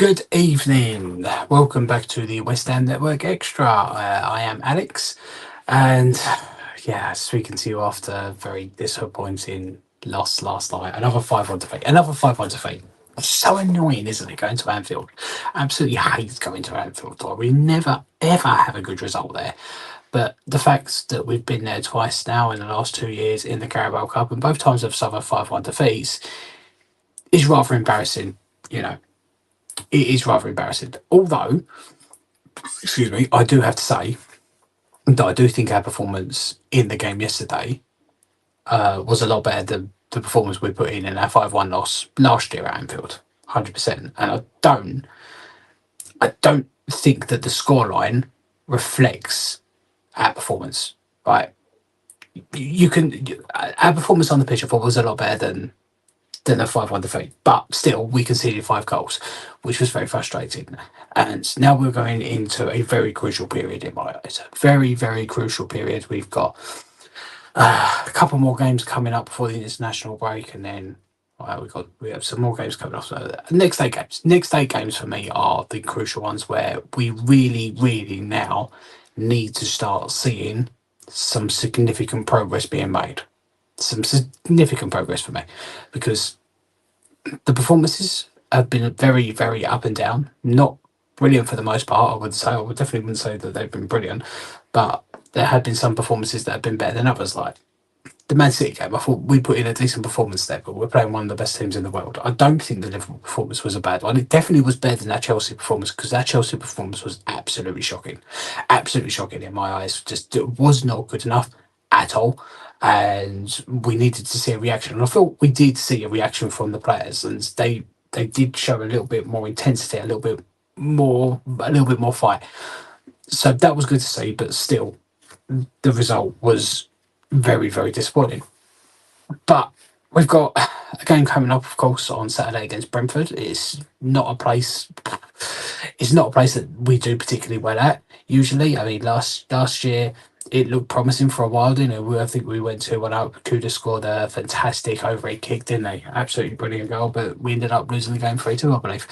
Good evening. Welcome back to the West Ham Network Extra. I am Alex, and yeah, speaking to you after a very disappointing loss last night. Another 5-1 defeat. Another 5-1 defeat. It's so annoying, isn't it, going to Anfield? Absolutely hate going to Anfield. Like, we never, ever have a good result there. But the fact that we've been there twice now in the last 2 years in the Carabao Cup, and both times have suffered 5-1 defeats, is rather embarrassing, you know. It is rather embarrassing. Although, excuse me, I do have to say that I do think our performance in the game yesterday was a lot better than the performance we put in our 5-1 loss last year at Anfield, 100%. And I don't think that the scoreline reflects our performance. Right? Our performance on the pitch I thought was a lot better than a 5-1 defeat. But still, we conceded 5 goals, which was very frustrating. And now we're going into a very crucial period in my eyes. A very, very crucial period. We've got a couple more games coming up before the international break, and then we have some more games coming up. So next day games for me are the crucial ones where we really, really now need to start seeing some significant progress being made. Some significant progress for me, because the performances have been very, very up and down. Not brilliant for the most part, I would say. I would definitely wouldn't say that they've been brilliant, but there have been some performances that have been better than others. Like the Man City game, I thought we put in a decent performance there, but we're playing one of the best teams in the world. I don't think the Liverpool performance was a bad one. It definitely was better than that Chelsea performance, because that Chelsea performance was absolutely shocking in my eyes. Just it was not good enough at all, and we needed to see a reaction. And I thought we did see a reaction from the players, and they did show a little bit more intensity, a little bit more fight. So that was good to see, but still, the result was very, very disappointing. But we've got a game coming up, of course, on Saturday against Brentford. It's not a place. It's not a place that we do particularly well at. Usually, I mean, last year it looked promising for a while, didn't it? I think we went 2-1 up. Kuda scored a fantastic overhead kick, didn't they? Absolutely brilliant goal, but we ended up losing the game 3-2, I believe,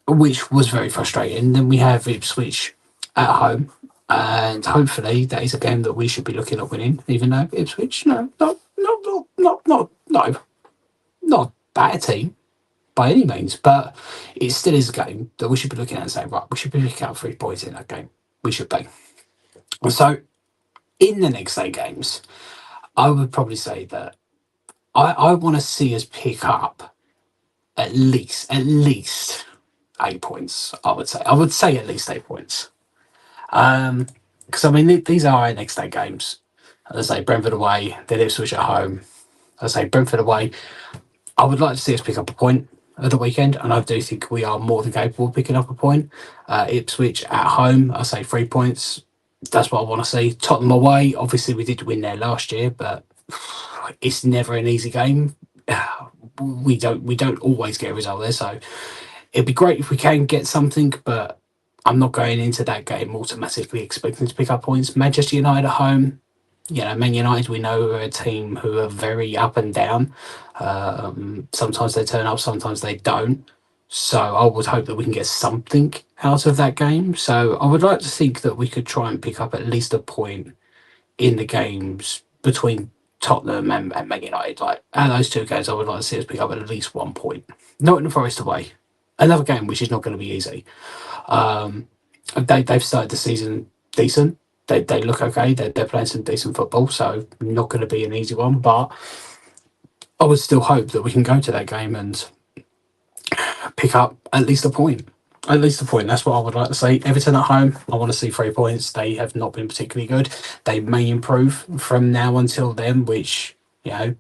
which was very frustrating. Then we have Ipswich at home, and hopefully that is a game that we should be looking at winning. Even though Ipswich, not a bad team by any means, but it still is a game that we should be looking at and saying, right, we should be picking up 3 points in that game. We should be. So in the next day games, I would probably say that I want to see us pick up at least 8 points. I would say at least 8 points. Because I mean these are our next day games. As I say, Brentford away, then Ipswich at home. As I say, Brentford away. I would like to see us pick up a point at the weekend, and I do think we are more than capable of picking up a point. Ipswich at home, I say 3 points. That's what I want to see. Tottenham away, obviously we did win there last year, but it's never an easy game. We don't always get a result there, so it'd be great if we can get something, but I'm not going into that game automatically expecting to pick up points. Manchester United at home, Man United, we know, are a team who are very up and down. Sometimes they turn up, sometimes they don't. So I would hope that we can get something out of that game. So I would like to think that we could try and pick up at least a point in the games between Tottenham and Man United. Like, out of those two games, I would like to see us pick up at least 1 point. Nottingham Forest away, another game which is not going to be easy. They've started the season decent. They look okay. They're playing some decent football, so not going to be an easy one. But I would still hope that we can go to that game and pick up at least a point. At least a point. That's what I would like to see. Everton at home, I want to see 3 points. They have not been particularly good. They may improve from now until then, which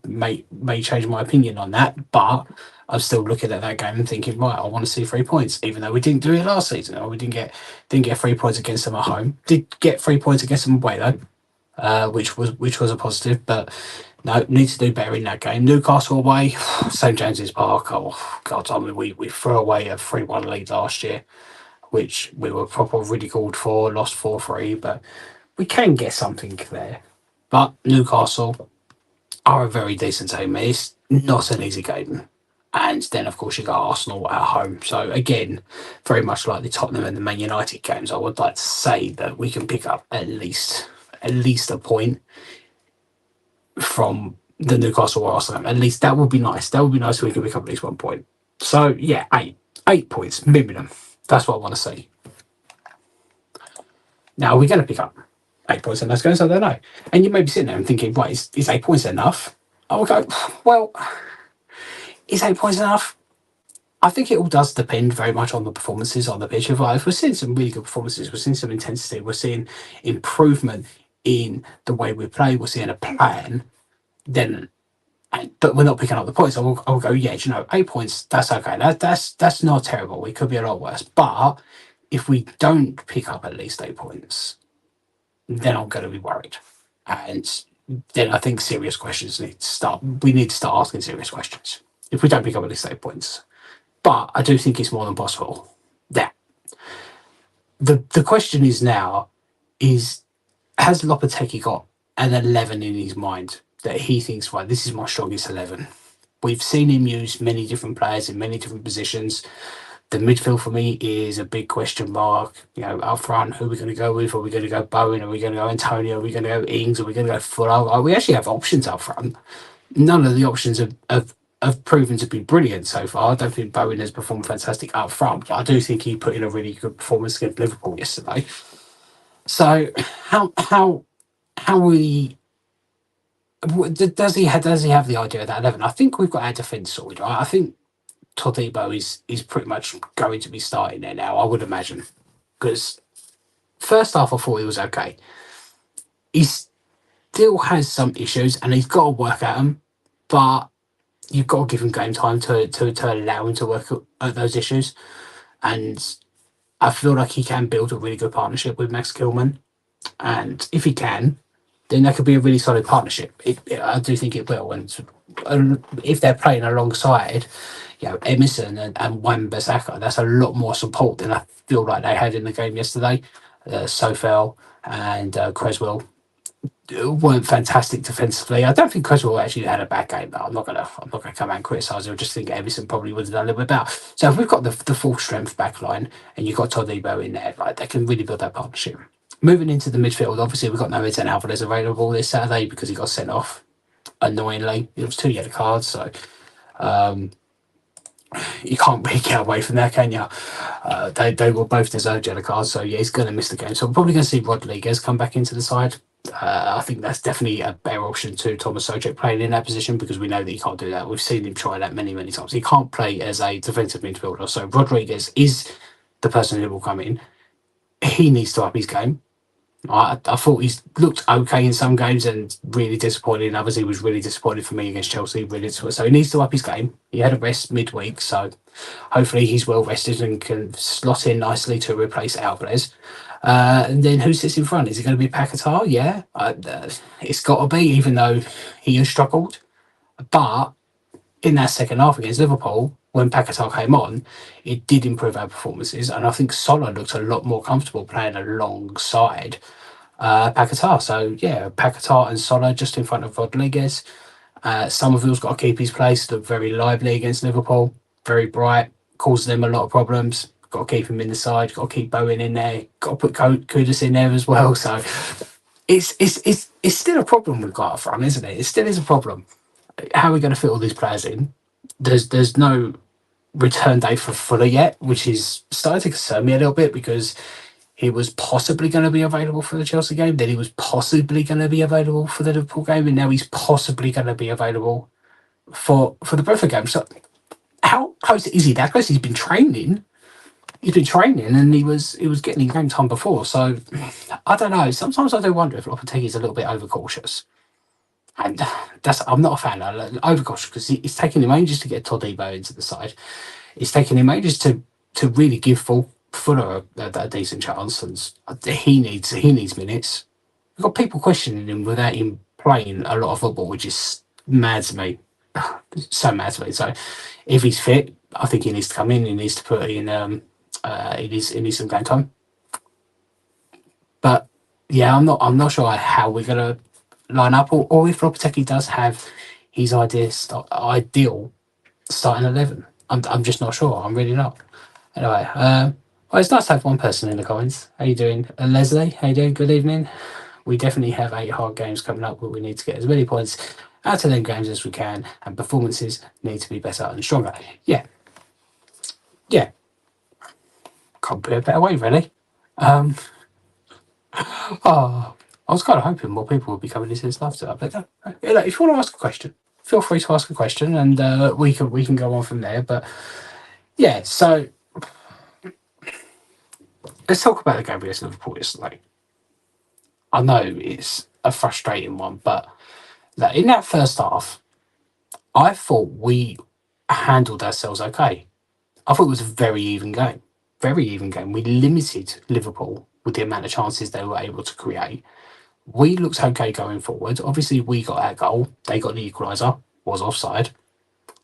may change my opinion on that. But I'm still looking at that game and thinking, right, I want to see 3 points, even though we didn't do it last season. Or we didn't get 3 points against them at home. Did get 3 points against them away though, which was a positive. But no, need to do better in that game. Newcastle away, St James's Park. Oh God, I mean we threw away a 3-1 lead last year, which we were proper ridiculed for. Lost 4-3, but we can get something there. But Newcastle are a very decent team. It's not an easy game And then, of course, you got Arsenal at home. So again, very much like the Tottenham and the Man United games, I would like to say that we can pick up at least a point from the Newcastle or Arsenal. At least that would be nice. That would be nice if we can pick up at least 1 point. So yeah, 8 points minimum. That's what I want to see. Now we're going to pick up 8 points in those games. I don't know. And you may be sitting there and thinking, right, is 8 points enough? I will go, well, is 8 points enough? I think it all does depend very much on the performances on the pitch. If we're seeing some really good performances, we're seeing some intensity, we're seeing improvement in the way we play, we're seeing a plan, then, but we're not picking up the points. I'll go, yeah, 8 points, that's okay. That's not terrible. It could be a lot worse. But if we don't pick up at least 8 points, then I'm going to be worried. And then I think serious questions need to start. We need to start asking serious questions if we don't pick up at least 8 points. But I do think it's more than possible. Yeah. The question is now is, has Lopetegui got an 11 in his mind that he thinks, right, this is my strongest 11? We've seen him use many different players in many different positions. The midfield for me is a big question mark. Up front, who are we going to go with? Are we going to go Bowen? Are we going to go Antonio? Are we going to go Ings? Are we going to go Fuller? We actually have options up front. None of the options have proven to be brilliant so far. I don't think Bowen has performed fantastic up front, but I do think he put in a really good performance against Liverpool yesterday. So how we does he have the idea of that 11? I think we've got our defence sorted, right? I think Todibo is pretty much going to be starting there now, I would imagine. Because first half I thought he was okay. He still has some issues and he's got to work at them, but you've got to give him game time to allow him to work at those issues. And I feel like he can build a really good partnership with Max Gilman. And if he can, then that could be a really solid partnership. I do think it will. And if they're playing alongside, Emerson and Wan-Bissaka, that's a lot more support than I feel like they had in the game yesterday. Sofel and Creswell weren't fantastic defensively. I don't think Curcial actually had a bad game, but I'm not gonna come out and criticise him. I just think Everson probably would have done a little bit better. So if we've got the full strength back line and you've got Todibo in there, like, they can really build that partnership. Moving into the midfield, obviously we've got no Eden Alvarez available this Saturday because he got sent off. Annoyingly, it was 2 yellow cards, so you can't really get away from that, can you? They will both deserve yellow cards, so yeah, he's going to miss the game. So we're probably going to see Rodriguez come back into the side. I think that's definitely a better option to Thomas Soucek playing in that position, because we know that he can't do that. We've seen him try that many, many times. He can't play as a defensive midfielder. So Rodriguez is the person who will come in. He needs to up his game. I thought he's looked okay in some games and really disappointed in others. He was really disappointed for me against Chelsea. So he needs to up his game. He had a rest midweek, so hopefully he's well rested and can slot in nicely to replace Alvarez. And then who sits in front? Is it going to be Paquetá? Yeah, it's got to be, even though he has struggled. But in that second half against Liverpool, when Paquetá came on, it did improve our performances, and I think Sola looked a lot more comfortable playing alongside Paquetá. So yeah, Paquetá and Sola just in front of Rodriguez. Somerville's got to keep his place. Looked very lively against Liverpool, very bright, caused them a lot of problems. Got to keep him in the side. Got to keep Bowen in there. Got to put Kudus in there as well. So it's still a problem we've got up front, isn't it? It still is a problem. How are we going to fit all these players in? There's no return date for Fuller yet, which is starting to concern me a little bit, because he was possibly going to be available for the Chelsea game, then he was possibly going to be available for the Liverpool game, and now he's possibly going to be available for the Brentford game. So how close is he? That close? He's been training, and he was getting game time before. So I don't know. Sometimes I do wonder if Lopetegui's a little bit overcautious. And I'm not a fan of overcautious, because it's taking him ages to get Todibo into the side. It's taking him ages to really give Fuller a decent chance, and he needs minutes. We've got people questioning him without him playing a lot of football, which is mad to me. So mad to me. So if he's fit, I think he needs to come in. He needs to put in he needs some game time. But yeah, I'm not sure how we're gonna line up, or if Lopetegui does have his ideal starting 11. I'm just not sure. I'm really not. Anyway, well, it's nice to have one person in the comments. How you doing, Leslie? How you doing? Good evening. We definitely have 8 hard games coming up, but we need to get as many points out of them games as we can, and performances need to be better and stronger. Yeah, yeah. Can't put it a better way, really. Um, oh, I was kind of hoping more people would be coming into this live today, but if you want to ask a question, feel free to ask a question, and we can go on from there. But yeah, so let's talk about the game against Liverpool yesterday. I know it's a frustrating one, but in that first half, I thought we handled ourselves okay. I thought it was a very even game. Very even game. We limited Liverpool with the amount of chances they were able to create. We looked okay going forward. Obviously, we got our goal. They got the equaliser. Was offside.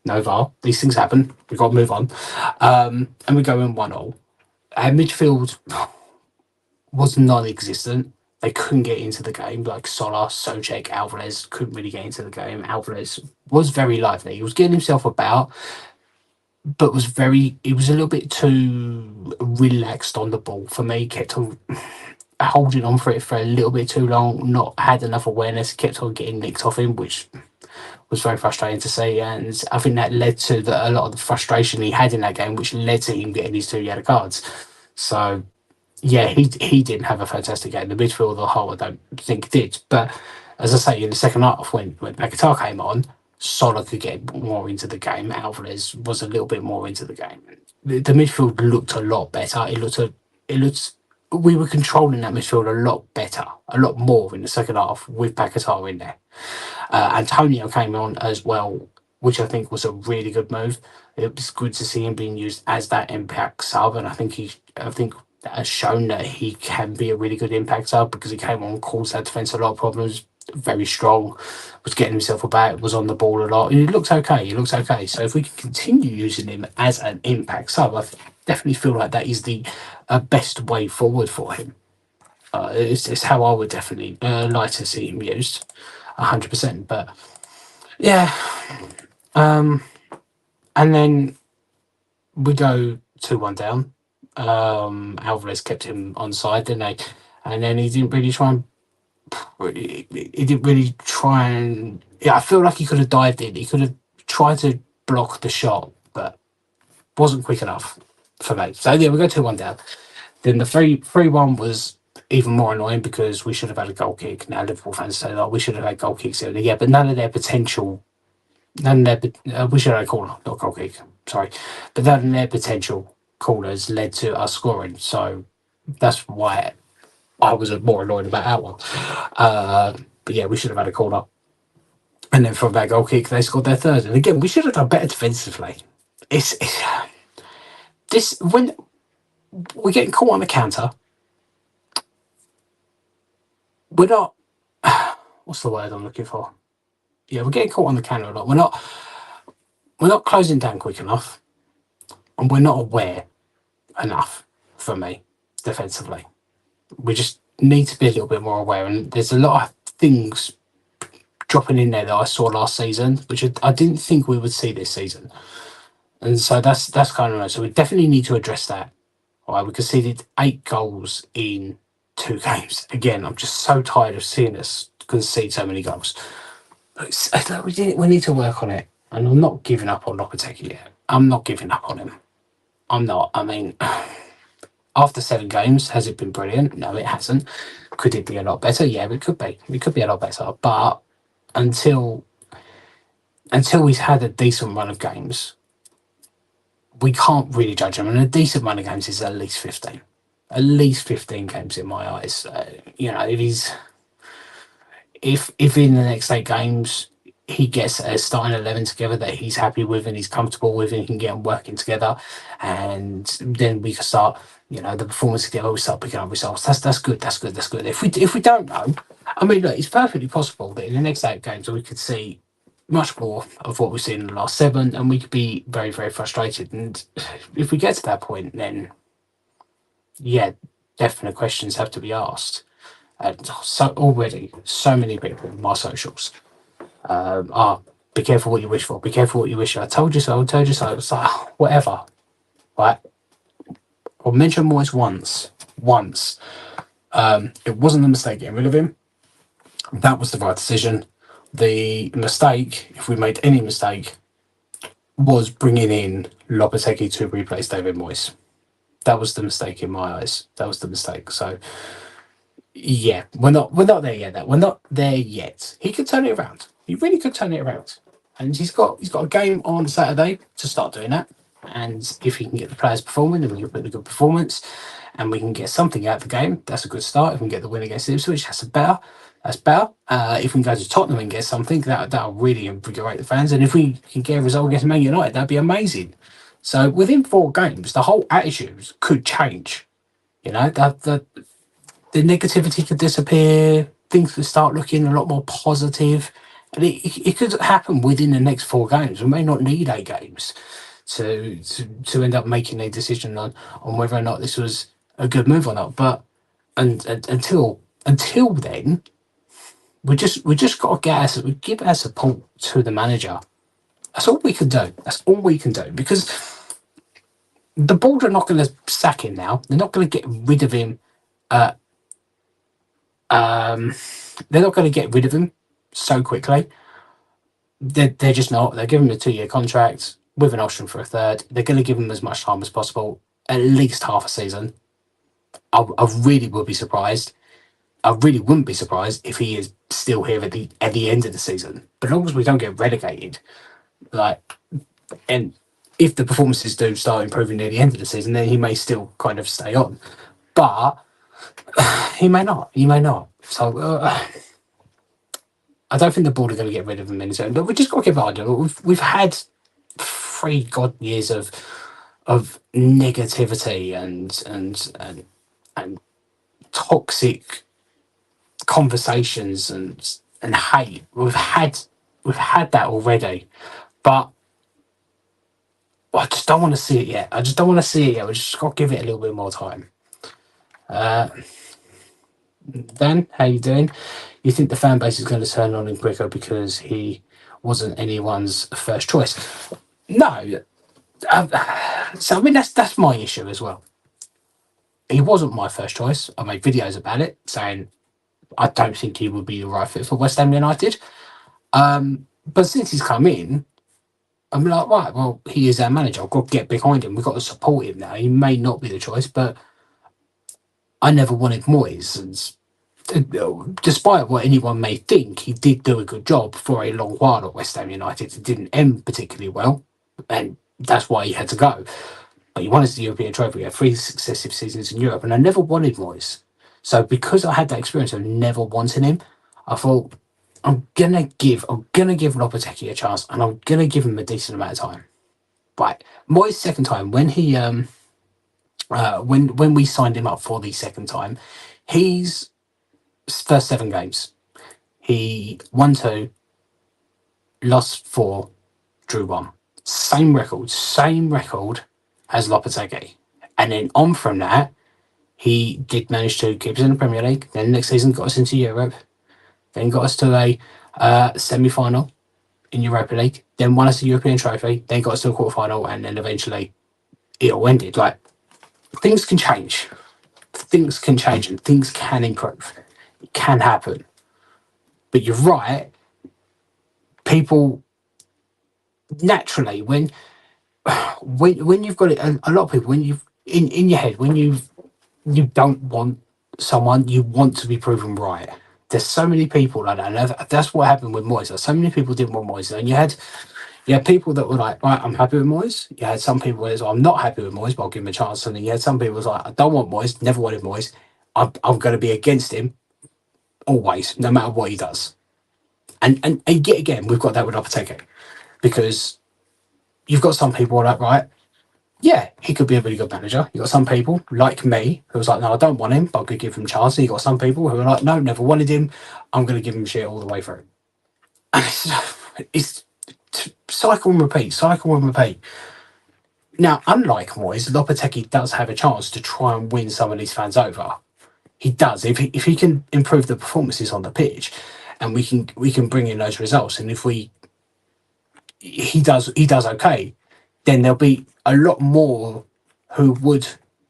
No VAR. These things happen. We've got to move on. And we go in 1-0. Our midfield was non-existent. They couldn't get into the game. Like Solar, Socek, Alvarez couldn't really get into the game. Alvarez was very lively. He was getting himself about, but he was a little bit too relaxed on the ball for me. Kept on holding on for it for a little bit too long. Not had enough awareness. Kept on getting nicked off him, which was very frustrating to see. And I think that led to a lot of the frustration he had in that game, which led to him getting his 2 yellow cards. So yeah, he didn't have a fantastic game. The midfield of the whole, I don't think did. But as I say, in the second half, when Paquetá came on, Sola could get more into the game. Alvarez was a little bit more into the game. The midfield looked a lot better. It looked. We were controlling that midfield a lot better, a lot more in the second half with Paquetá in there. Antonio came on as well, which I think was a really good move. It was good to see him being used as that impact sub, and I think that has shown that he can be a really good impact sub because he came on, caused that defence a lot of problems. Very strong, was getting himself about, was on the ball a lot. He looks okay. He looks okay. So if we can continue using him as an impact sub, I definitely feel like that is the best way forward for him. It's how I would definitely like to see him used, 100%. But yeah, and then we go 2-1 down. Alvarez kept him on side, didn't they? And then he didn't really try and. He didn't really try and. Yeah, I feel like he could have dived in. He could have tried to block the shot, but wasn't quick enough for me. So yeah, we go 2-1 down. Then the 3-1 was even more annoying because we should have had a goal kick. Now Liverpool fans say, "Oh, we should have had goal kicks." Yeah, but none of their potential. None of their. We should have had a corner, not goal kick. Sorry, but none of their potential corners led to us scoring. So that's why I was more annoyed about that one. But yeah, we should have had a corner. And then from that goal kick, they scored their third. And again, we should have done better defensively. It's this when we're getting caught on the counter. We're not. What's the word I'm looking for? Yeah, we're getting caught on the counter a lot. We're not closing down quick enough, and we're not aware enough for me defensively. We just need to be a little bit more aware. And there's a lot of things dropping in there that I saw last season, which I didn't think we would see this season. And so that's kind of nice. So we definitely need to address that. All right, we conceded 8 goals in 2 games. Again, I'm just so tired of seeing us concede so many goals. We need to work on it. And I'm not giving up on Lopetegui yet. I'm not giving up on him. I'm not. I mean, after 7 games, has it been brilliant? No, it hasn't. Could it be a lot better? Yeah, it could be. It could be a lot better. But until he's had a decent run of games, we can't really judge him. And a decent run of games is at least 15. At least 15 games in my eyes. If in the next 8 games he gets a starting 11 together that he's happy with and he's comfortable with and he can get them working together, and then we can start, the performance together, we start picking up results. That's good. If we don't know, I mean, look, it's perfectly possible that in the next 8 games we could see much more of what we've seen in the last 7, and we could be very, very frustrated. And if we get to that point, then yeah, definite questions have to be asked. And so already, so many people in my socials are Be careful what you wish for. Be careful what you wish for. I told you so. I told you so. It's like, whatever. Right? I'll mention Moyes once. Once. It wasn't a mistake getting rid of him. That was the right decision. The mistake, if we made any mistake, was bringing in Lopetegui to replace David Moyes. That was the mistake in my eyes. That was the mistake. So yeah, we're not there yet. We're not there yet. He could turn it around. He really could turn it around. And he's got a game on Saturday to start doing that. And if he can get the players performing, and we can put a good performance, and we can get something out of the game, that's a good start. If we can get the win against Ipswich, that's better. That's better. If we can go to Tottenham and get something, that'll really invigorate the fans. And if we can get a result against Man United, that'd be amazing. So within 4 games, the whole attitude could change. You know, the negativity could disappear. Things could start looking a lot more positive, and it could happen within the next 4 games. We may not need 8 games to end up making a decision on whether or not this was a good move or not. But and until then, we just got to give our support to the manager. That's all we can do. That's all we can do, because the board are not going to sack him now. They're not going to get rid of him. They're not going to get rid of him so quickly. They're just not. They're giving him a 2-year contract with an option for a third. They're going to give him as much time as possible, at least half a season. I really would be surprised. I really wouldn't be surprised if he is still here at the end of the season. But as long as we don't get relegated, and if the performances do start improving near the end of the season, then he may still kind of stay on. But he may not. He may not. So I don't think the board are going to get rid of him anytime. But we just got to give it on. We've had 3 god years of negativity and toxic conversations and hate. We've had that already, but I just don't want to see it yet. We just got to give it a little bit more time. Dan, how you doing? You think the fan base is going to turn on him quicker because he wasn't anyone's first choice? No. So I mean that's my issue as well. He wasn't my first choice. I made videos about it saying I don't think he would be the right fit for West Ham United. But since he's come in, I'm like, right, well, he is our manager. I've got to get behind him. We've got to support him now. He may not be the choice, but I never wanted Moyes. And despite what anyone may think, he did do a good job for a long while at West Ham United. It didn't end particularly well, and that's why he had to go. But he won us the European trophy. He had 3 successive seasons in Europe, and I never wanted Moyes. So because I had that experience of never wanting him, I thought I'm gonna give Lopetegui a chance, and I'm gonna give him a decent amount of time. Right, Moyes' second time, when he when we signed him up for the second time, his first 7 games, he won 2, lost 4, drew 1. Same record as Lopetegui. And then on from that, he did manage to keep us in the Premier League. Then next season got us into Europe. Then got us to a semi-final in Europa League. Then won us the European trophy. Then got us to a quarter-final, and then eventually it all ended. Like, things can change. Things can change and things can improve. It can happen. But you're right. People naturally, when you've got it, a lot of people, when you've in your head, when you don't want someone, you want to be proven right. There's so many people like that, and that's what happened with Moyes. Like, so many people didn't want Moyes, and you had people that were like, right, I'm happy with Moyes. You had some people that were, I'm not happy with Moyes, but I'll give him a chance. And then you had some people who was like, I don't want Moyes, never wanted Moyes. I'm going to be against him always, no matter what he does. And yet again, we've got that with Lopetegui, because you've got some people who are like, right, yeah, he could be a really good manager. You've got some people like me who was like, no, I don't want him, but I'm going to give him a chance. And you've got some people who are like, no, never wanted him. I'm going to give him shit all the way through. And it's cycle and repeat. Now, unlike Moyes, Lopetegui does have a chance to try and win some of these fans over. He does. If he can improve the performances on the pitch, and we can bring in those results, and if we he does okay, then there'll be a lot more who would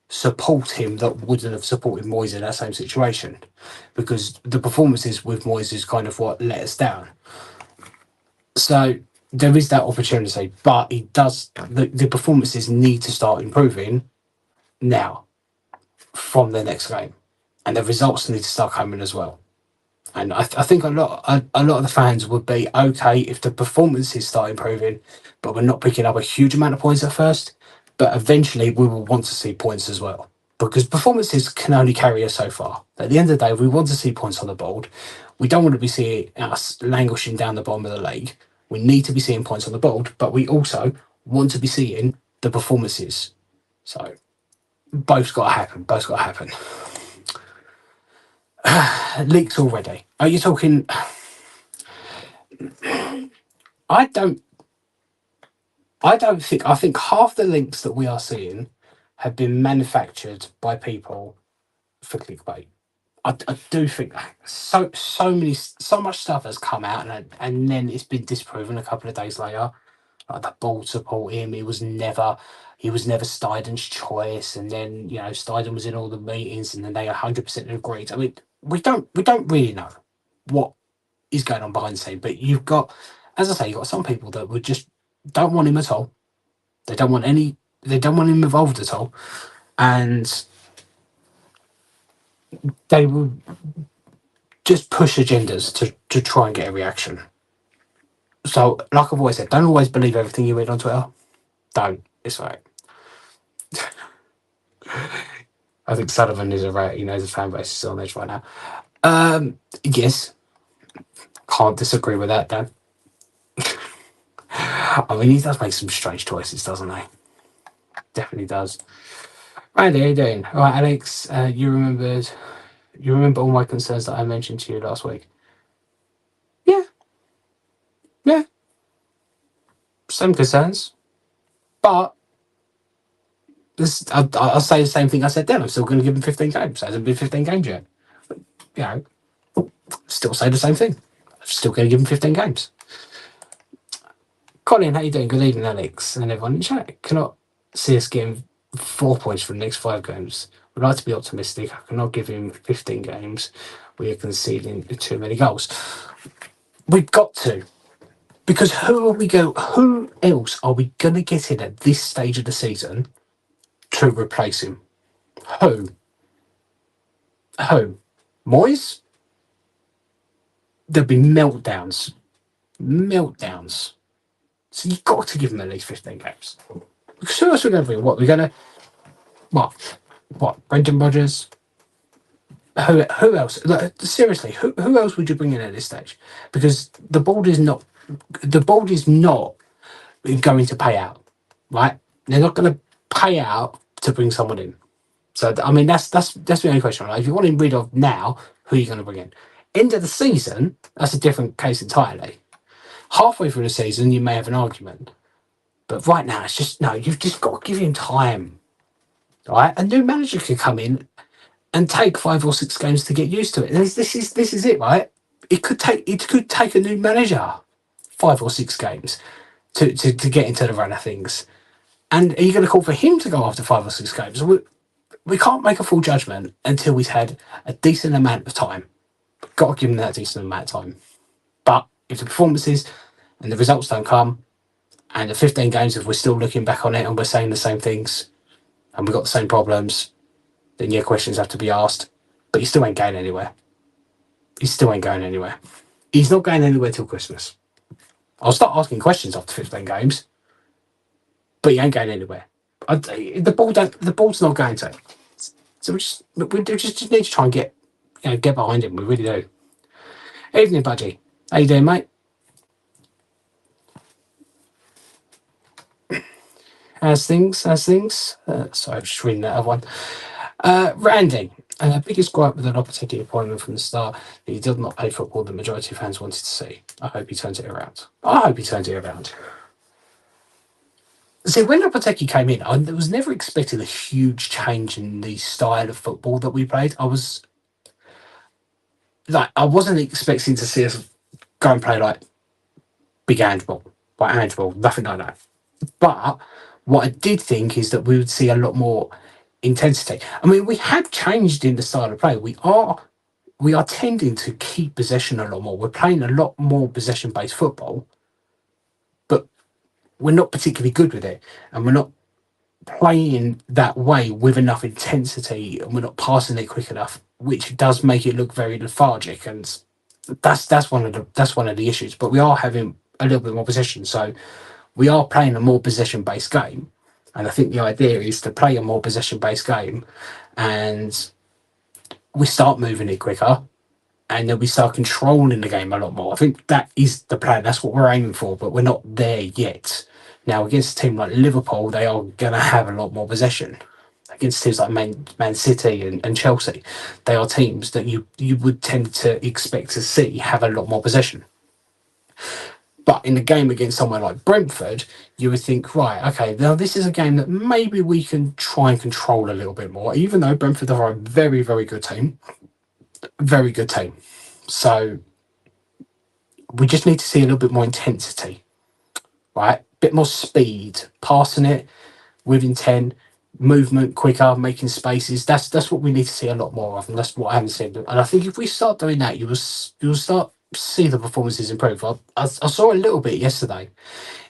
support him that wouldn't have supported Moyes in that same situation, because the performances with Moyes is kind of what let us down. So there is that opportunity, but the performances need to start improving now from the next game, and the results need to start coming as well. And I think a lot of the fans would be okay if the performances start improving, but we're not picking up a huge amount of points at first. But eventually, we will want to see points as well, because performances can only carry us so far. At the end of the day, we want to see points on the board. We don't want to be seeing us languishing down the bottom of the league. We need to be seeing points on the board, but we also want to be seeing the performances. So both's got to happen. Both's got to happen. Leaks already. Are you talking? I don't. I don't think. I think half the links that we are seeing have been manufactured by people for clickbait. I do think that so much stuff has come out, and then it's been disproven a couple of days later. Like the board support him. He was never Steiden's choice, and then Steiden was in all the meetings, and then they 100% agreed. I mean, we don't really know what is going on behind the scene, but you've got, as I say, you've got some people that would just don't want him at all. They don't want any. They don't want him involved at all, and they will just push agendas to try and get a reaction. So, like I've always said, don't always believe everything you read on Twitter. Don't. It's like I think Sullivan is a right. He knows the fan base is on edge right now. Yes, can't disagree with that, Dan. I mean, he does make some strange choices, doesn't he? Definitely does. Randy, how you doing? All right, Alex. You remember all my concerns that I mentioned to you last week? Yeah, yeah, same concerns. But I'll say the same thing I said then. I'm still going to give him 15 games. It hasn't been 15 games yet. You know, still say the same thing. I'm still going to give him 15 games. Colin, how you doing? Good evening, Alex, and everyone in chat. Cannot see us getting 4 points for the next 5 games. Would like to be optimistic. I cannot give him 15 games. We are conceding too many goals. We've got to. Because who else are we going to get in at this stage of the season to replace him? Who? Who? Moyes? There'll be meltdowns. Meltdowns. So you've got to give him at least 15 games. Because who else are we going to bring? What? We're going to... What? What? Brendan Rodgers? Who else? Like, seriously, who else would you bring in at this stage? Because the board is not going to pay out, right? They're not going to pay out to bring someone in. So I mean, that's the only question. Right? If you want him rid of now, who are you going to bring in? End of the season, that's a different case entirely. Halfway through the season, you may have an argument, but right now, it's just no. You've just got to give him time, right? A new manager could come in and take 5 or 6 games to get used to it. This is it, right? It could take a new manager 5 or 6 games to get into the run of things. And are you going to call for him to go after 5 or 6 games? We can't make a full judgment until we've had a decent amount of time. We've got to give him that decent amount of time. But if the performances and the results don't come, and the 15 games, if we're still looking back on it and we're saying the same things, and we've got the same problems, then yeah, questions have to be asked. But he still ain't going anywhere. He still ain't going anywhere. He's not going anywhere till Christmas. I'll start asking questions after 15 games, but he ain't going anywhere. The ball's not going to. So we just need to try and get behind him. We really do. Evening, Budgie. How you doing, mate? How's things? Sorry, I'm just reading that other one. Randy, biggest gripe with the Lopetegui appointment from the start that he did not play football the majority of fans wanted to see. I hope he turns it around. See, when Lopetegui came in, I was never expecting a huge change in the style of football that we played. I wasn't expecting to see us go and play like big handball. by handball, nothing like that. But what I did think is that we would see a lot more intensity. I mean, we have changed in the style of play. We are tending to keep possession a lot more. We're playing a lot more possession based football, but we're not particularly good with it, and we're not playing that way with enough intensity, and we're not passing it quick enough, which does make it look very lethargic. And that's one of the issues. But we are having a little bit more possession, so we are playing a more possession based game. And I think the idea is to play a more possession based game, and we start moving it quicker, and then we start controlling the game a lot more. I think that is the plan. That's what we're aiming for, but we're not there yet. Now, against a team like Liverpool, they are going to have a lot more possession. Against teams like Man City and Chelsea, they are teams that you would tend to expect to see have a lot more possession. But in a game against someone like Brentford, you would think, right, okay, now this is a game that maybe we can try and control a little bit more, even though Brentford are a very, very good team. Very good team. So we just need to see a little bit more intensity, right? A bit more speed, passing it with intent, movement quicker, making spaces. That's what we need to see a lot more of, and that's what I haven't seen. And I think if we start doing that, you will start see the performances improve. I saw a little bit yesterday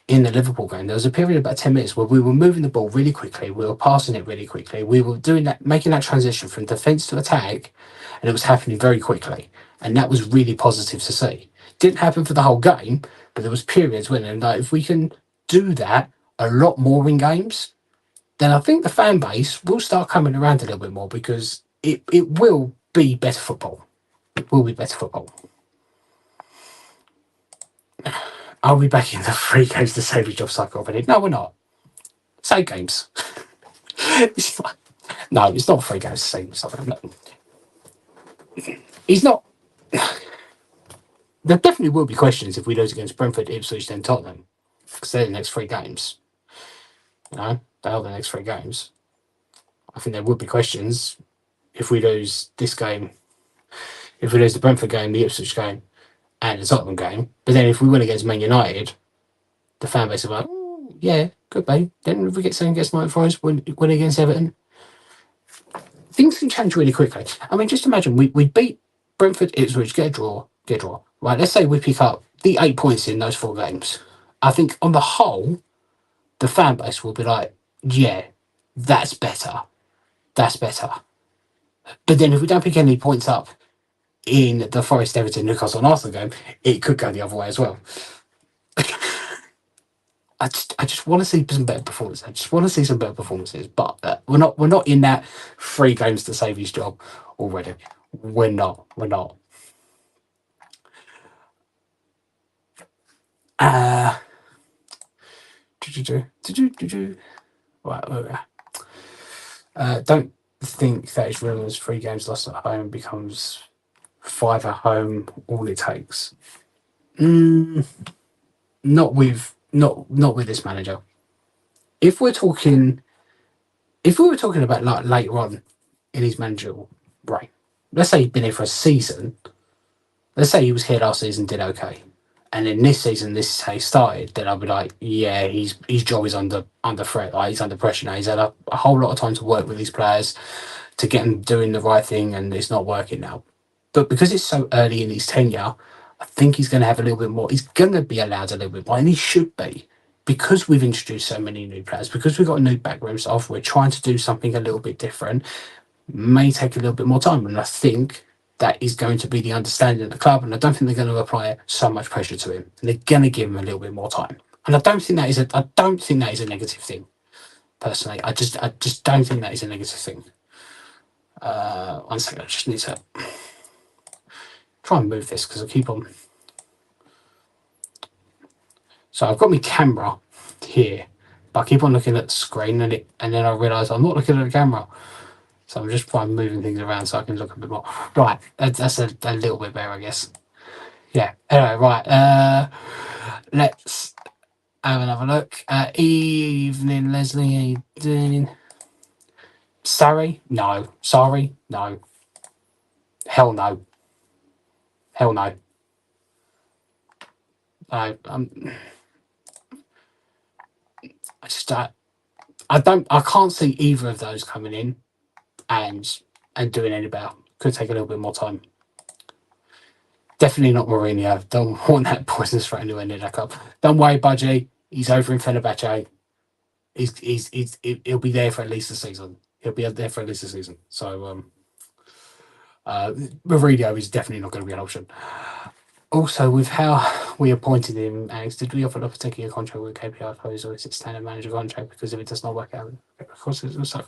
in the Liverpool game. There was a period of about 10 minutes where we were moving the ball really quickly, we were passing it really quickly, we were doing that, making that transition from defence to attack, and it was happening very quickly. And that was really positive to see. Didn't happen for the whole game, but there was periods when, and like, if we can do that a lot more in games, then I think the fan base will start coming around a little bit more, because it will be better football. It will be better football. Are we back in the free games to save your job cycle already? No, we're not. Save games. No, it's not free games to save something. No. He's not. There definitely will be questions if we lose against Brentford, Ipswich, then Tottenham, because they're the next three games. You know, they are the next three games. I think there would be questions if we lose this game, if we lose the Brentford game, the Ipswich game, and the Tottenham game. But then if we win against Man United, the fan base are like, yeah, could be. Then if we get something against Nottingham Forest, win against Everton, things can change really quickly. I mean, just imagine we beat Brentford, Ipswich, get a draw. Right, let's say we pick up the 8 points in those 4 games. I think on the whole, the fan base will be like, yeah, that's better. That's better. But then if we don't pick any points up in the Forest, Everton, Newcastle, and Arsenal game, it could go the other way as well. I just want to see some better performances. I just want to see some better performances. But we're not in that 3 games to save his job already. We're not. We're not. Uh, right. Don't think that his rumours 3 games lost at home becomes 5 at home all it takes. Mm, not with this manager. If we're talking, if we were talking about like later on in his managerial reign, let's say he'd been here for a season. Let's say he was here last season, did okay, and then this season, this is how he started. Then I'd be like, yeah, his job is under threat. Like, he's under pressure now. He's had a whole lot of time to work with these players to get them doing the right thing, and it's not working now. But because it's so early in his tenure, I think he's going to have a little bit more. He's going to be allowed a little bit more, and he should be, because we've introduced so many new players, because we've got a new backroom staff. We're trying to do something a little bit different. May take a little bit more time, and I think that is going to be the understanding of the club. And I don't think they're going to apply so much pressure to him. And they're going to give him a little bit more time. And I don't think that is a negative thing. Personally, I just don't think that is a negative thing. 1 second, I just need to try and move this because I keep on. So I've got my camera here, but I keep on looking at the screen, and then I realise I'm not looking at the camera. So I'm just trying moving things around so I can look a bit more. Right, that's a little bit better, I guess. Yeah. Anyway, right. Let's have another look. Evening, Leslie. How you doing? Sorry? No. Sorry? No. Hell no. Hell no. I just I can't see either of those coming in and doing any better. Could take a little bit more time. Definitely not Mourinho. Don't want that poisonous threat anywhere near that club. Don't worry, Budgie. He's over in Fenerbahce. He'll be there for at least a season. He'll be there for at least a season. So Mourinho is definitely not going to be an option. Also, with how we appointed him, Alex, did we offer Lopetegui a contract with KPI close, or is it standard manager contract? Because if it does not work out, of course it's so.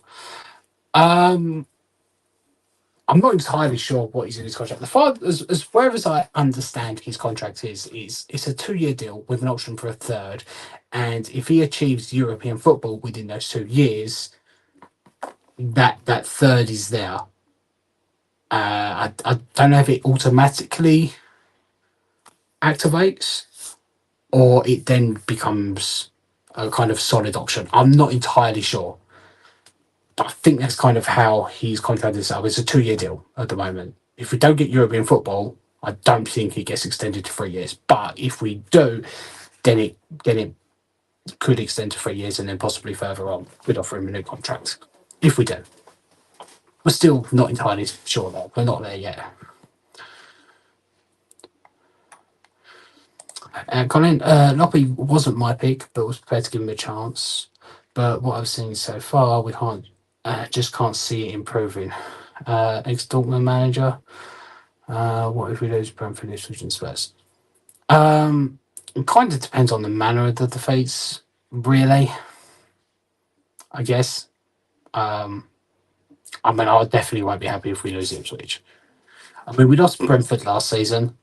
I'm not entirely sure what he's in his contract. The far as far as I understand his contract is it's a 2-year deal with an option for a third, and if he achieves European football within those 2 years, that third is there. I don't know if it automatically activates or it then becomes a kind of solid option. I'm not entirely sure. I think that's kind of how he's contracted himself. It's a 2-year deal at the moment. If we don't get European football, I don't think it gets extended to 3 years. But if we do, then it could extend to 3 years and then possibly further on. We'd offer him a new contract. If we do. We're still not entirely sure though. We're not there yet. Colin, Loppy wasn't my pick, but was prepared to give him a chance. But what I've seen so far, we just can't see it improving. Ex-Dortmund manager. What if we lose Brentford, Ipswich and Spurs? It kind of depends on the manner of the defeats, really. I guess. I definitely won't be happy if we lose Ipswich. We lost Brentford last season,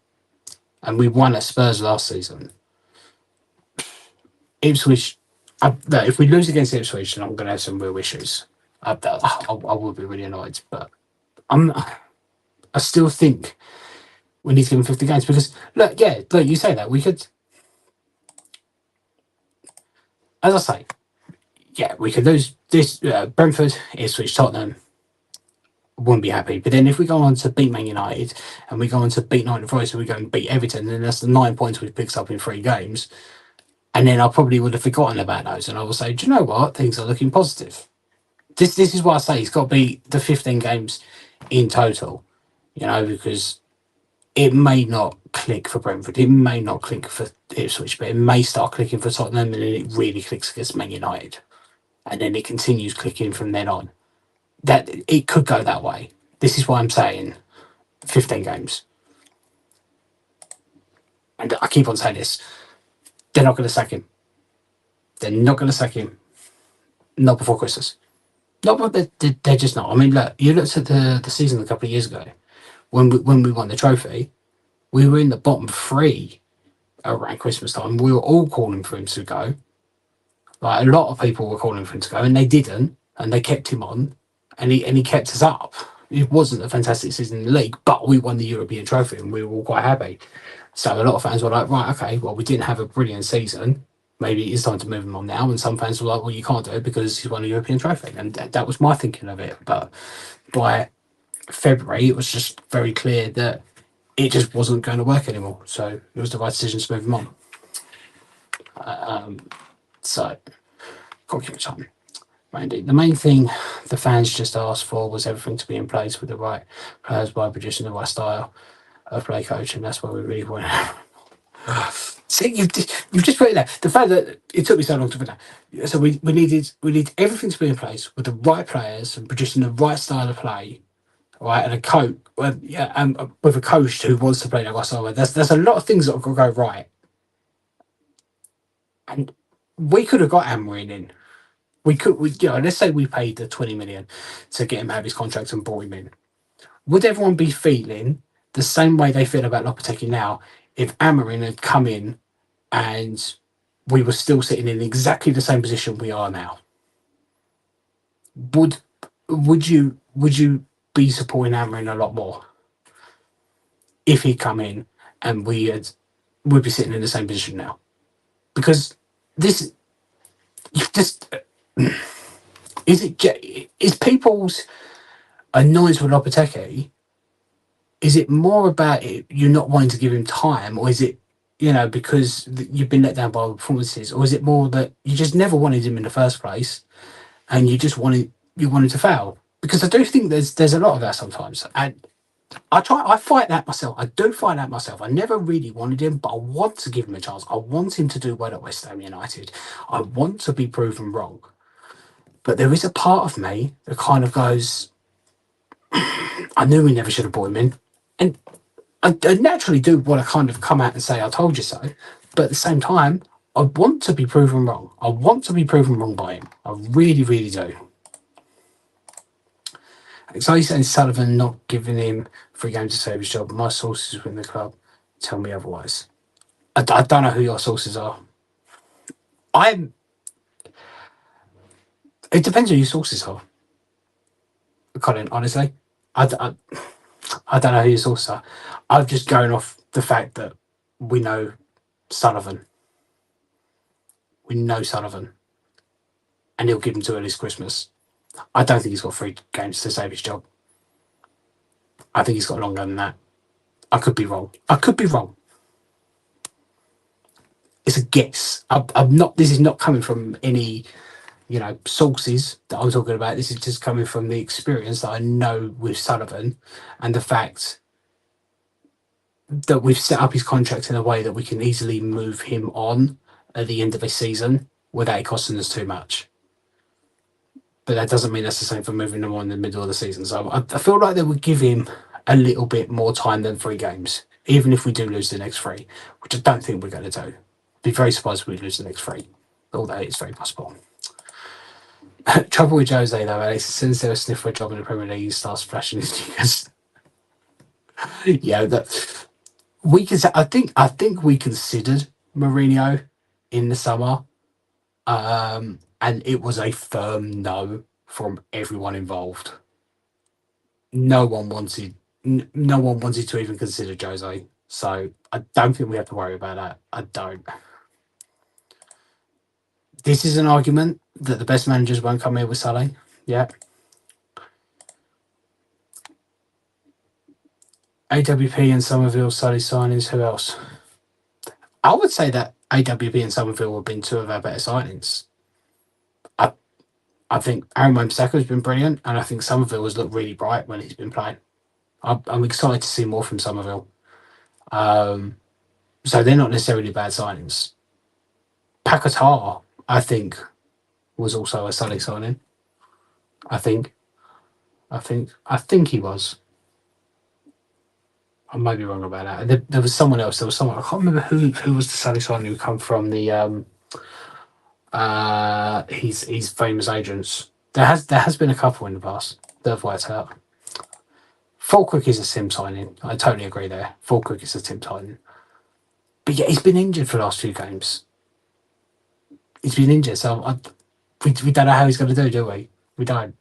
and we won at Spurs last season. Ipswich, if we lose against Ipswich, then I'm going to have some real issues. I will be really annoyed, but I still think we need to give him 50 games because look, you say that we could, as I say, we could lose this Brentford, Ipswich, Tottenham. Wouldn't be happy, but then if we go on to beat Man United and we go on to beat Nottingham Forest and we go and beat Everton, then that's the 9 points we've picked up in 3 games. And then I probably would have forgotten about those, and I will say, do you know what? Things are looking positive. This is why I say it's got to be the 15 games in total, because it may not click for Brentford, it may not click for Ipswich, but it may start clicking for Tottenham, and then it really clicks against Man United, and then it continues clicking from then on. That it could go that way. This is why I'm saying 15 games, and I keep on saying this. They're not going to sack him. They're not going to sack him. Not before Christmas. Not, but they're just not. I mean, look, you looked at the season a couple of years ago when we won the trophy. We were in the bottom 3 around Christmas time. We were all calling for him to go. Like a lot of people were calling for him to go, and they didn't, and they kept him on, and he kept us up. It wasn't a fantastic season in the league, but we won the European trophy, and we were all quite happy. So a lot of fans were like, right, okay, well, we didn't have a brilliant season. Maybe it's time to move him on now. And some fans were like, well, you can't do it because he's won a European trophy. And that was my thinking of it. But by February, it was just very clear that it just wasn't going to work anymore. So it was the right decision to move him on. So, got to give it time. Randy, the main thing the fans just asked for was everything to be in place with the right players by producing the right style of play coach, and that's what we really want. See, you've just put it there. The fact that it took me so long to put that. So we need everything to be in place with the right players and producing the right style of play, right? And a coach, and with a coach who wants to play that right style. There's a lot of things that could go right, and we could have got Amorim in. Let's say we paid the 20 million to get him out of his contract and brought him in. Would everyone be feeling the same way they feel about Lopetegui now if Amorim had come in and we were still sitting in exactly the same position we are now? Would you be supporting Amorim a lot more if he'd come in and we'd be sitting in the same position now? Because this, you just is people's annoyance with Lopetegui? Is it more about you not wanting to give him time, or is it because you've been let down by performances, or is it more that you just never wanted him in the first place and you wanted to fail? Because I do think there's a lot of that sometimes, and I fight that myself. I do fight that myself. I never really wanted him, but I want to give him a chance. I want him to do well at West Ham United. I want to be proven wrong. But there is a part of me that kind of goes, I knew we never should have brought him in. And I naturally do want to kind of come out and say, I told you so. But at the same time, I want to be proven wrong. I want to be proven wrong by him. I really, really do. So he's saying Sullivan not giving him 3 games to save his job. My sources within the club tell me otherwise. I don't know who your sources are. I'm. It depends who your sources are. Colin, honestly, I, I don't know who your sources are. I'm just going off the fact that we know Sullivan. We know Sullivan, and he'll give him to at least Christmas. I don't think he's got 3 games to save his job. I think he's got longer than that. I could be wrong. I could be wrong. It's a guess. I'm not. This is not coming from any sources that I'm talking about. This is just coming from the experience that I know with Sullivan, and the fact that we've set up his contract in a way that we can easily move him on at the end of a season without it costing us too much. But that doesn't mean that's the same for moving him on in the middle of the season. So I feel like they would give him a little bit more time than 3 games, even if we do lose the next 3, which I don't think we're going to do. Be very surprised if we lose the next 3, although it's very possible. Trouble with Jose though, Alex, as soon as they'll sniff for a job in the Premier League, he starts flashing his fingers. Yeah, that we can. I think we considered Mourinho in the summer, and it was a firm no from everyone involved. No one wanted. No one wanted to even consider Jose. So I don't think we have to worry about that. I don't. This is an argument that the best managers won't come here with Sully. Yeah. AWP and Somerville, Sully signings. Who else? I would say that AWP and Somerville have been 2 of our better signings. I I think Aaron Wan-Bissaka has been brilliant, and I think Somerville has looked really bright when he's been playing. I'm excited to see more from Somerville. Um, so they're not necessarily bad signings. Paquetá, I think, was also a Sully signing. I think. I think he was. I might be wrong about that. There was someone else. There was someone I can't remember who was the Sully signing who come from the his famous agents. There has been a couple in the past that have worked out. Fulquick is a sim signing. I totally agree there. Fulquick is a sim signing. But yeah, he's been injured for the last 2 games. He's been injured, so we don't know how he's going to do we? We don't.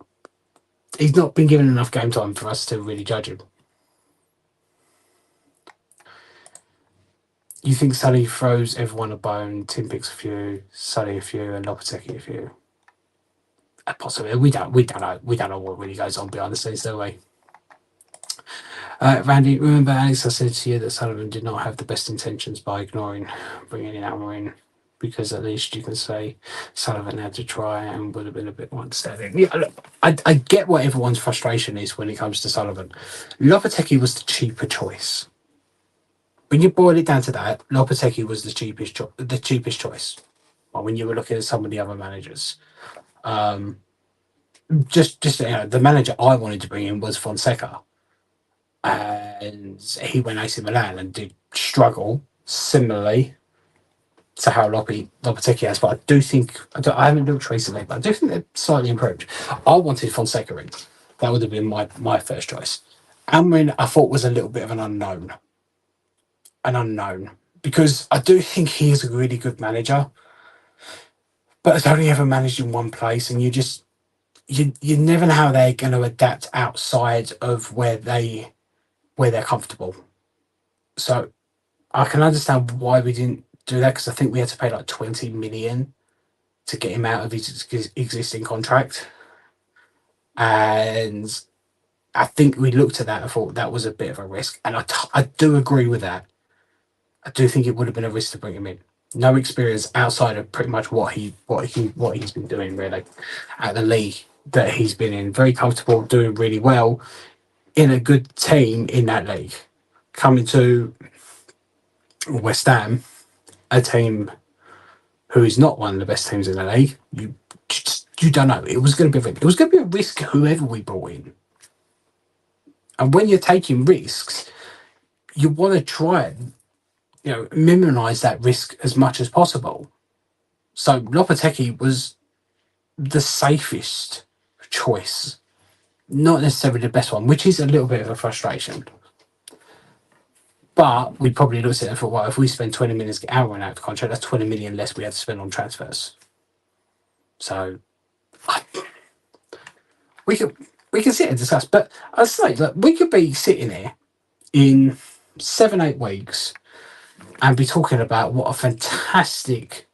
He's not been given enough game time for us to really judge him. You think Sully throws everyone a bone, Tim picks a few, Sully a few, and Lopetegui a few? Possibly. We don't know. We don't know what really goes on behind the scenes, do we? Randy, remember Alex, I said to you that Sullivan did not have the best intentions by ignoring bringing in Almarin, because at least you can say Sullivan had to try and would have been a bit more understanding. Yeah, look, I get what everyone's frustration is when it comes to Sullivan. Lopetegui was the cheaper choice. When you boil it down to that, Lopetegui was the cheapest choice. Well, when you were looking at some of the other managers, just the manager I wanted to bring in was Fonseca, and he went AC Milan and did struggle similarly to how Lopetegui has. But I do think I haven't looked recently, but I do think they're slightly improved. I wanted Fonseca in. That would have been my first choice. Amrin, I thought was a little bit of an unknown, because I do think he is a really good manager, but has only ever managed in one place, and you never know how they're going to adapt outside of where they're comfortable. So I can understand why we didn't do that, because I think we had to pay like 20 million to get him out of his existing contract, and I think we looked at that and thought that was a bit of a risk, and I do agree with that. I do think it would have been a risk to bring him in. No experience outside of pretty much what he's been doing really at the league that he's been in. Very comfortable, doing really well in a good team in that league. Coming to West Ham, a team who is not one of the best teams in the league, you don't know. It was going to be a risk whoever we brought in. And when you're taking risks, you want to try and minimize that risk as much as possible. So Lopetegui was the safest choice, not necessarily the best one, which is a little bit of a frustration. But we probably looked at it and thought, well, if we spend 20 million to get Aaron out of the contract, that's 20 million less we have to spend on transfers. So we can sit and discuss. But I'd say that we could be sitting here in 7-8 weeks and be talking about what a fantastic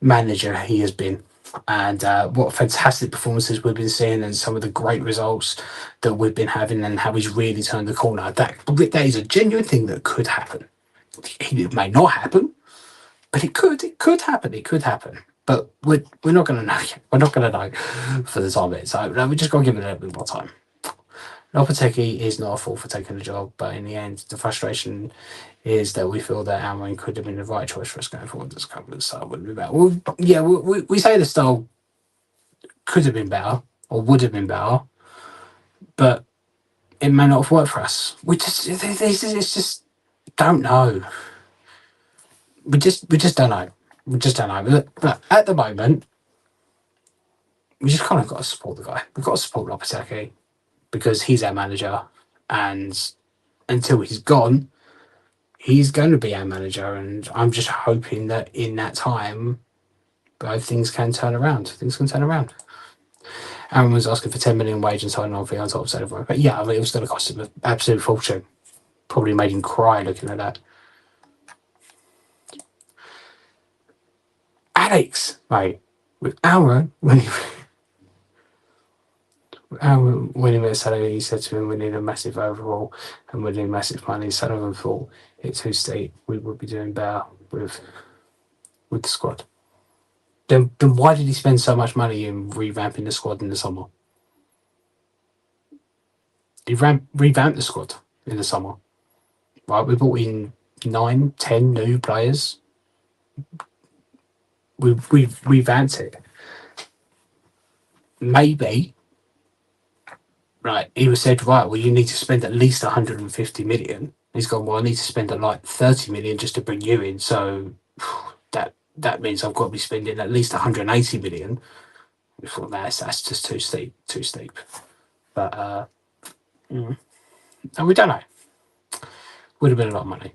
manager he has been, and what fantastic performances we've been seeing, and some of the great results that we've been having, and how he's really turned the corner. That is a genuine thing that could happen. It may not happen, but it could happen. It could happen. But we're not going to know yet. We're not going to know for the time being. So we just got to give it a little bit more time. Lopetegui is not a fault for taking the job, but in the end, the frustration is that we feel that Almiron could have been the right choice for us going forward. This couple of style would be better. Well, yeah, we say the style could have been better or would have been better, but it may not have worked for us. It's just don't know. We just don't know. We just don't know. But at the moment, we just kind of got to support the guy. We've got to support Lopetegui because he's our manager, and until he's gone, he's going to be our manager. And I'm just hoping that in that time, both things can turn around. Things can turn around. Aaron was asking for 10 million wage and signing on fee on top of salary. But yeah, I mean, it was going to cost him an absolute fortune. Probably made him cry looking at that. Alex, mate, with Aaron, winning a salary, he said to him, we need a massive overhaul and we need massive money. Sullivan thought it's too steep. We would be doing better with the squad. Then why did he spend so much money in revamping the squad in the summer? He revamped the squad in the summer. Right, we brought in 9, 10 new players. We've revamped it. Maybe, right, he was said, right, well, you need to spend at least 150 million. He's gone, well, I need to spend like 30 million just to bring you in. So that means I've got to be spending at least 180 million. We thought that's just too steep. But and we don't know. Would have been a lot of money.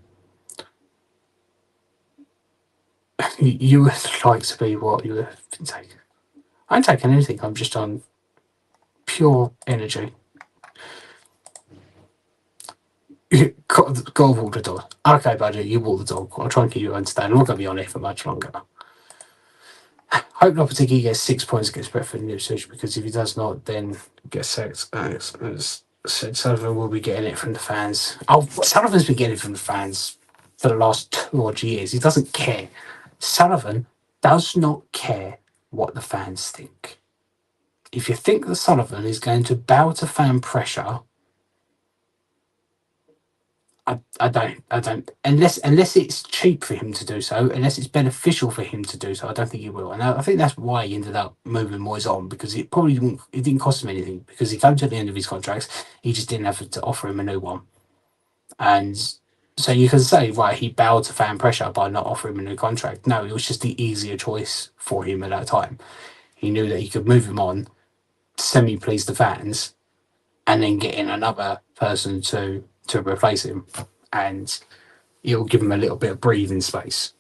You would like to be what you have been taking. I ain't taking anything. I'm just on pure energy. Go walk the dog. Okay, buddy, you walk the dog. I'll try and keep you understand. I'm not going to be on here for much longer. Hope Lopetegui gets 6 points against Brentford and Ipswich, because if he does not, then gets sacked. As said, Sullivan will be getting it from the fans. Oh, Sullivan's been getting it from the fans for the last 2 odd years. He doesn't care. Sullivan does not care what the fans think. If you think that Sullivan is going to bow to fan pressure, I don't. Unless it's cheap for him to do so, unless it's beneficial for him to do so, I don't think he will. And I think that's why he ended up moving Moyes on, because it didn't cost him anything, because he came to the end of his contracts, he just didn't have to offer him a new one. And so you can say, right, he bowed to fan pressure by not offering him a new contract. No, it was just the easier choice for him at that time. He knew that he could move him on, semi-please the fans, and then get in another person to replace him, and it'll give him a little bit of breathing space.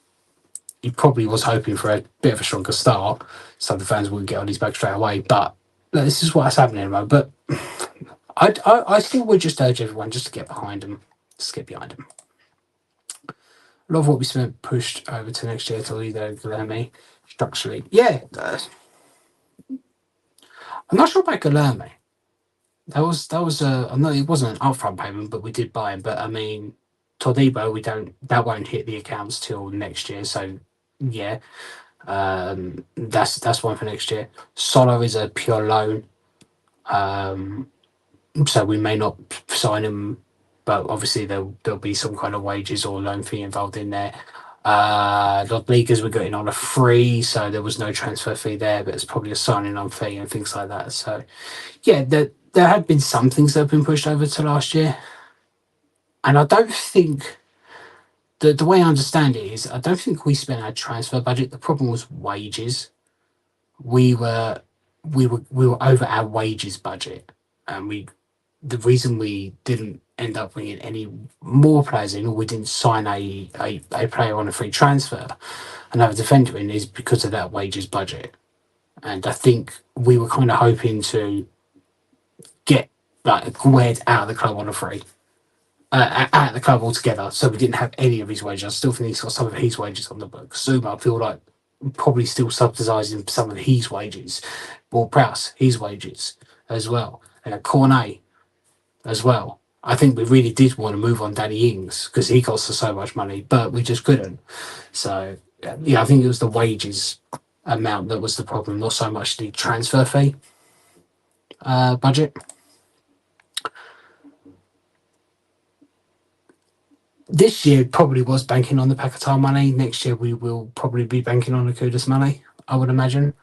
He probably was hoping for a bit of a stronger start, so the fans wouldn't get on his back straight away. But this is what's happening at the moment. But I still would just urge everyone just to get behind him. Just get behind him. A lot of what we spent pushed over to next year to lead Guilherme structurally. Yeah, I'm not sure about Guilherme. That was I know it wasn't an upfront payment, but we did buy him. But I mean, Todibo, that won't hit the accounts till next year. So yeah, that's one for next year. Solo is a pure loan, um, so we may not sign him, but obviously there'll be some kind of wages or loan fee involved in there. Rodriguez we're getting on a free, so there was no transfer fee there, but it's probably a signing on fee and things like that. So yeah, there have been some things that have been pushed over to last year, and I don't think the way I understand it is I don't think we spent our transfer budget. The problem was wages. We were we were over our wages budget, and the reason we didn't end up bringing any more players in, or we didn't sign a player on a free transfer, another defender in, is because of that wages budget. And I think we were kind of hoping to get like Gued out of the club on a free, out of the club altogether, so we didn't have any of his wages. I still think he's got some of his wages on the books. Zuma, I feel like probably still subsidising some of his wages. Or Prowse, his wages as well. Cornet as well. I think we really did want to move on Danny Ings because he cost us so much money, but we just couldn't. So yeah, I think it was the wages amount that was the problem, not so much the transfer fee budget. This year probably was banking on the Paquetá money. Next year we will probably be banking on the Kudus money, I would imagine.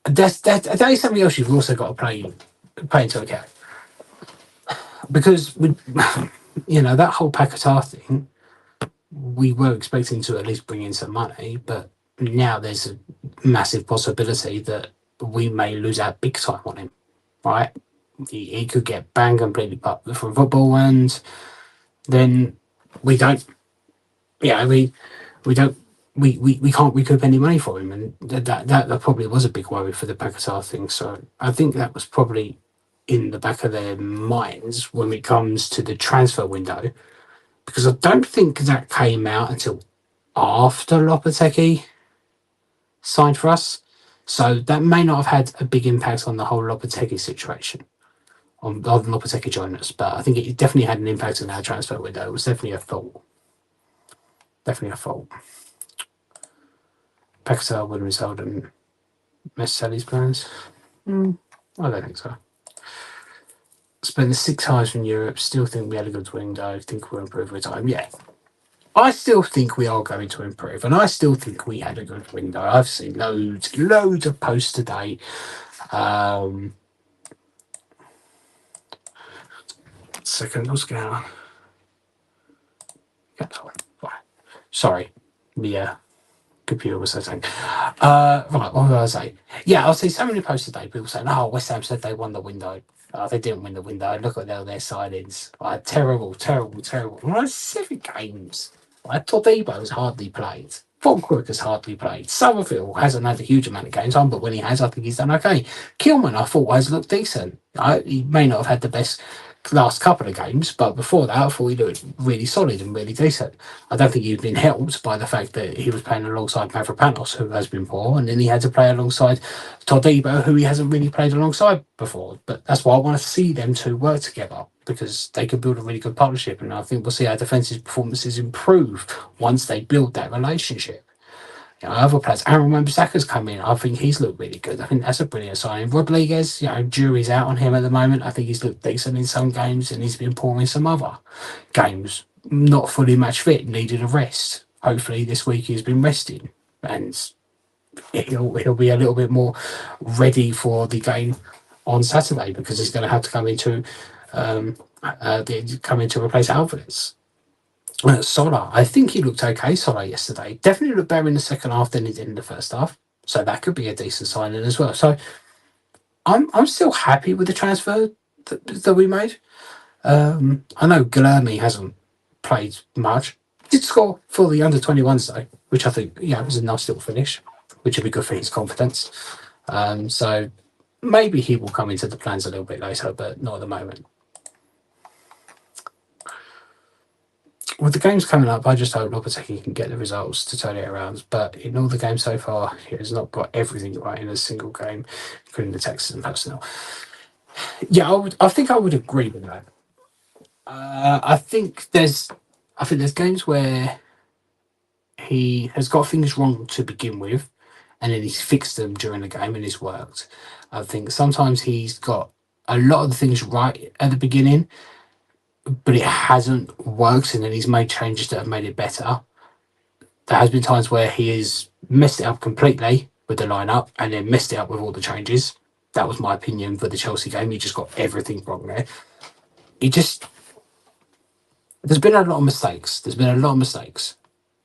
That is something else you've also got to play into account because we, that whole Paquetá thing, we were expecting to at least bring in some money, but now there's a massive possibility that we may lose out big time on him, right? He could get banned completely from football, and then we don't. Yeah, I mean, we don't. We can't recoup any money for him, and that probably was a big worry for the Paquetá thing. So I think that was probably in the back of their minds when it comes to the transfer window, because I don't think that came out until after Lopetegui signed for us. So that may not have had a big impact on the whole Lopetegui situation, on Lopetegui joining us, but I think it definitely had an impact on our transfer window. It was definitely a fault. Definitely a fault. Paquetá would result in Messi plans. I don't think so. Spent the 6 highs from Europe. Still think we had a good window. Think we'll improve with time. Yeah, I still think we are going to improve, and I still think we had a good window. I've seen loads of posts today. Second, what's going on? Right. Sorry, the computer was saying. Right, what was I say? Yeah, I'll see so many posts today. People saying, "Oh, West Ham said they won the window." They didn't win the window. Look at their signings. Terrible. Right, 7 games. Right, Todibo's hardly played. Von Crook has hardly played. Summerfield hasn't had a huge amount of games on, but when he has, I think he's done okay. Kilman, I thought, has looked decent. He may not have had the best last couple of games, but before that, I thought he looked really solid and really decent. I don't think he'd been helped by the fact that he was playing alongside Mavropanos, who has been poor, and then he had to play alongside Todibo, who he hasn't really played alongside before. But that's why I want to see them two work together, because they could build a really good partnership, and I think we'll see our defensive performances improve once they build that relationship. Other players, Aaron Wan-Bissaka's come in. I think he's looked really good. I think that's a brilliant signing. Rodriguez, jury's out on him at the moment. I think he's looked decent in some games, and he's been poor in some other games. Not fully match fit, needed a rest. Hopefully this week he's been resting, and he'll be a little bit more ready for the game on Saturday, because he's going to have to come into replace Alvarez. Solar, I think he looked okay. Solar yesterday definitely looked better in the second half than he did in the first half, so that could be a decent signing as well. So I'm still happy with the transfer that we made. I know Guilherme hasn't played much. Did score for the under-21s though, which I think was a nice little finish, which would be good for his confidence. So maybe he will come into the plans a little bit later, but not at the moment. With the games coming up, I just hope Lopetegui can get the results to turn it around. But in all the games so far, he has not got everything right in a single game, including the Texans and personnel. Yeah, I think I would agree with that. I think there's games where he has got things wrong to begin with, and then he's fixed them during the game and it's worked. I think sometimes he's got a lot of the things right at the beginning, but it hasn't worked, and then he's made changes that have made it better. There has been times where he has messed it up completely with the lineup and then messed it up with all the changes. That was my opinion for the Chelsea game. He just got everything wrong there. He just there's been a lot of mistakes. There's been a lot of mistakes.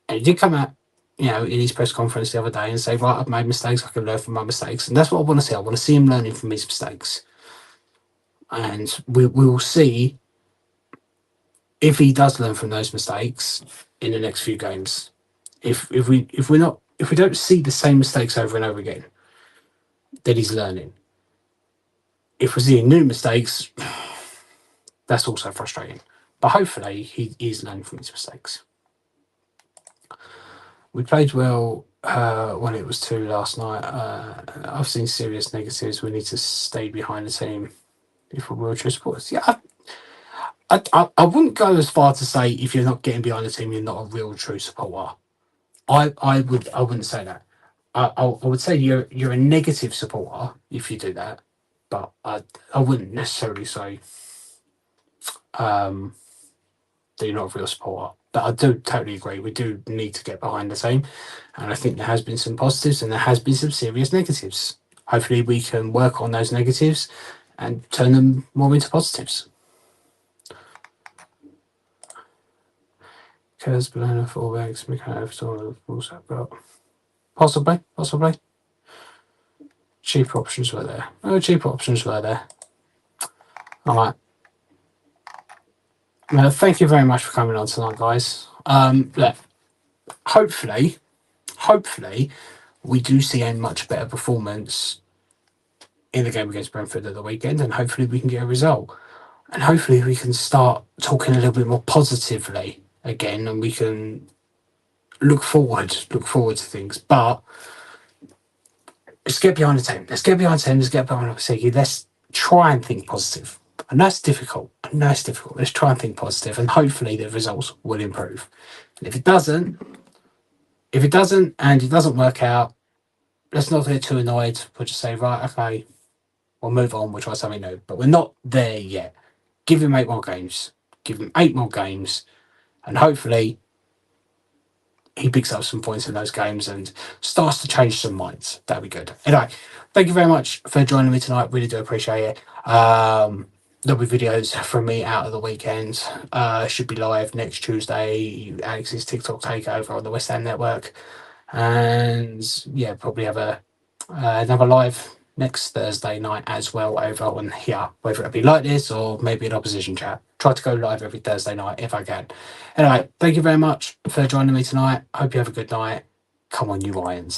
And he did come out, in his press conference the other day and say, right, I've made mistakes, I can learn from my mistakes. And that's what I want to see. I want to see him learning from his mistakes. And we will see if he does learn from those mistakes in the next few games. If we don't see the same mistakes over and over again, then he's learning. If we see new mistakes, that's also frustrating. But hopefully he is learning from his mistakes. We played well when it was 2 last night. I've seen serious negatives. We need to stay behind the team if we're wheelchair supporters. Yeah, I wouldn't go as far to say if you're not getting behind the team, you're not a real true supporter. I wouldn't say that. I would say you're a negative supporter if you do that, but I wouldn't necessarily say that you're not a real supporter. But I do totally agree. We do need to get behind the team, and I think there has been some positives and there has been some serious negatives. Hopefully, we can work on those negatives and turn them more into positives. Kers, Bologna, fullbacks, Mikhail, also got possibly. Cheaper options were there. Oh, cheaper options were there. All right. Thank you very much for coming on tonight, guys. Look, hopefully, we do see a much better performance in the game against Brentford at the weekend, and hopefully we can get a result. And hopefully we can start talking a little bit more positively again, and we can look forward to things. But let's get behind the team. Let's get behind the team. Let's get behind Opsiki. Let's try and think positive. And that's difficult. Let's try and think positive, and hopefully the results will improve. And if it doesn't, and it doesn't work out, let's not get too annoyed. We'll just say, right, okay, we'll move on. We'll try something new. But we're not there yet. Give him 8 more games. Give him 8 more games, and hopefully he picks up some points in those games and starts to change some minds. That'd be good. Anyway, thank you very much for joining me tonight. Really do appreciate it. There'll be videos from me out of the weekend. Should be live next Tuesday. Alex's TikTok takeover on the West Ham Network. And yeah, probably have another live next Thursday night as well over on here, whether it be like this or maybe an opposition chat. Try to go live every Thursday night if I can. Anyway, thank you very much for joining me tonight. Hope you have a good night. Come on, you Lions.